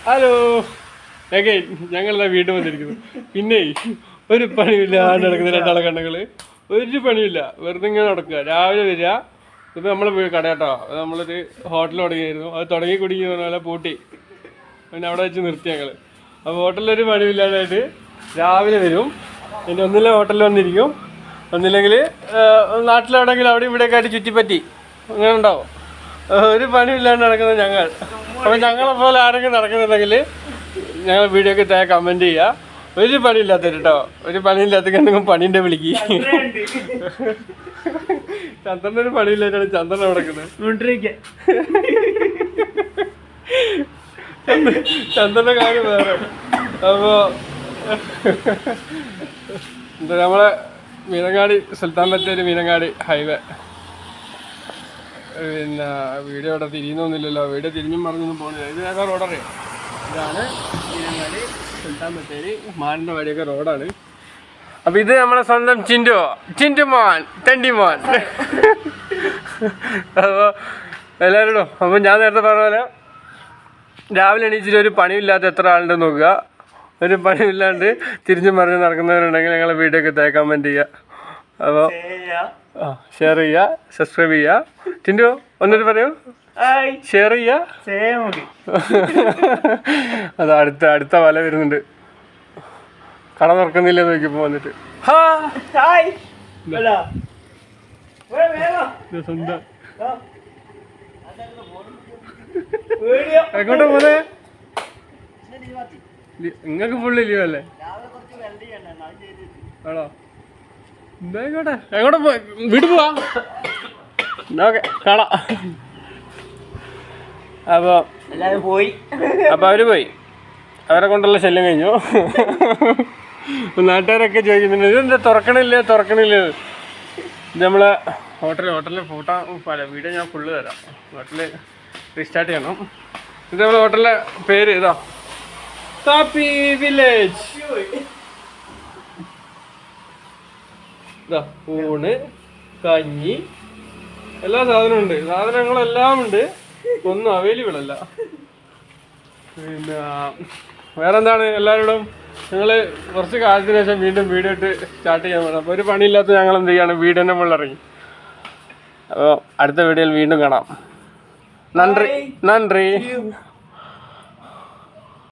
Hello ഞങ്ങളിതാ വീട്ടിൽ വന്നിരിക്കുന്നു. പിന്നെ ഒരു പണിയില്ല, ആണ്ട് നടക്കുന്ന രണ്ടാളെ കണ്ണുകള് ഒരു പണിയില്ല, വെറുതെ ഇങ്ങനെ നടക്കുക. രാവിലെ വരിക. ഇപ്പം നമ്മൾ കട കേട്ടോ, നമ്മളൊരു ഹോട്ടൽ തുടങ്ങിയായിരുന്നു. അത് തുടങ്ങി കുടുങ്ങി പറഞ്ഞാൽ പൂട്ടി, പിന്നെ അവിടെ വെച്ച് നിർത്തി ഞങ്ങൾ. അപ്പോൾ ഹോട്ടലിലൊരു പണിയില്ലാതായിട്ട് രാവിലെ വരും. പിന്നെ ഒന്നില്ല ഹോട്ടലിൽ വന്നിരിക്കും, ഒന്നില്ലെങ്കിൽ നാട്ടിലെവിടെയെങ്കിലും അവിടെ ഇവിടെയൊക്കെ ആയിട്ട് ചുറ്റിപ്പറ്റി അങ്ങനെ ഉണ്ടാവും. ഒരു പണിയില്ലാണ്ട് നടക്കുന്നത് ഞങ്ങൾ. അപ്പം ഞങ്ങളെപ്പോലെ ആരെങ്കിലും നടക്കുന്നുണ്ടെങ്കിൽ ഞങ്ങൾ വീഡിയോക്ക് താഴെ കമൻറ്റ് ചെയ്യുക. ഒരു പണിയില്ലാത്ത കേട്ടോ, ഒരു പണിയില്ലാത്ത എന്തെങ്കിലും പണീൻ്റെ വിളിക്ക്. ചന്ദ്രൻ്റെ ഒരു പണിയില്ലായിട്ടാണ് ചന്ദ്രൻ നടക്കുന്നത്. ചന്ദ്രൻ്റെ കാര്യം വേറെ. അപ്പോൾ എന്താ നമ്മളെ മീനങ്ങാടി സുൽത്താൻ ബത്തേരി മീനങ്ങാടി ഹൈവേ. പിന്നെ വീഡിയോ ഇവിടെ തിരിയുന്നൊന്നുമില്ലല്ലോ, വീഡിയോ തിരിഞ്ഞും മറിഞ്ഞൊന്നും പോകുന്നില്ല. ഇത് വേറെ റോഡറിയാം. ഇതാണ് മീനങ്ങാടി സുൽത്താൻ ബത്തേരി മാനിൻ്റെ വഴിയൊക്കെ റോഡാണ്. അപ്പം ഇത് നമ്മളെ സ്വന്തം ചിൻറ്റുമോൻ തെണ്ടിമോൻ. അപ്പോൾ എല്ലാവരോടും അപ്പം ഞാൻ നേരത്തെ പറഞ്ഞ പോലെ രാവിലെ എണീച്ചിട്ട് ഒരു പണിയില്ലാത്ത എത്ര ആളുണ്ടെന്ന് നോക്കുക. ഒരു പണിയില്ലാണ്ട് തിരിഞ്ഞും മറിഞ്ഞ് നടക്കുന്നവരുണ്ടെങ്കിൽ ഞങ്ങളെ വീഡിയോ ഒക്കെ താഴെ കമൻറ്റ് ചെയ്യുക. അപ്പോൾ ഷെയർ ചെയ്യുക, സബ്സ്ക്രൈബ് ചെയ്യുക. ടിൻഡു ഒന്നിട്ട് പറയൂ, ഷെയർ ചെയ്യുക. അത് അടുത്ത വല വരുന്നുണ്ട്. കട തുറക്കുന്നില്ല നോക്കിയപ്പോൾ വന്നിട്ട് സ്വന്തം എങ്ങോട്ടാ പോന്നെ? നിങ്ങൾക്ക് ഫുള്ള് ലീവ് അല്ലേ? ആണോ? എന്തായിക്കോട്ടെ, എങ്ങോട്ട് വീട്ടിൽ പോവാ. ഓക്കെ, കാണാം. അപ്പോൾ എല്ലാവരും പോയി. അപ്പോൾ അവർ പോയി, അവരെ കൊണ്ടുള്ള ശല്യം കഴിഞ്ഞു. നാട്ടുകാരൊക്കെ ചോദിക്കുന്നുണ്ട് ഇതെന്താ തുറക്കണില്ലേ. ഇത് നമ്മളെ ഹോട്ടലിൽ ഫോട്ടോ വീഡിയോ ഞാൻ ഫുള്ള് തരാം. ഹോട്ടല് റീസ്റ്റാർട്ട് ചെയ്യണം. ഇത് നമ്മളെ ഹോട്ടലിലെ പേര് ഇതാ, കാപ്പി വില്ലേജ്. ഇതാ ഊണ്, കഞ്ഞി, എല്ലാ സാധനവും ഉണ്ട്. സാധനങ്ങളെല്ലാം ഉണ്ട്, ഒന്നും അവൈലബിൾ അല്ല. പിന്നെ വേറെന്താണ്, എല്ലാവരോടും ഞങ്ങൾ കുറച്ച് കാലത്തിന് ശേഷം വീണ്ടും വീഡിയോ ഇട്ട് സ്റ്റാർട്ട് ചെയ്യാൻ പറ്റും. അപ്പോൾ ഒരു പണിയില്ലാത്ത ഞങ്ങൾ എന്ത് ചെയ്യാണ്, വീഡിയോൻ്റെ മുകളിലിറങ്ങി. അപ്പോൾ അടുത്ത വീഡിയോയിൽ വീണ്ടും കാണാം. നന്ദി.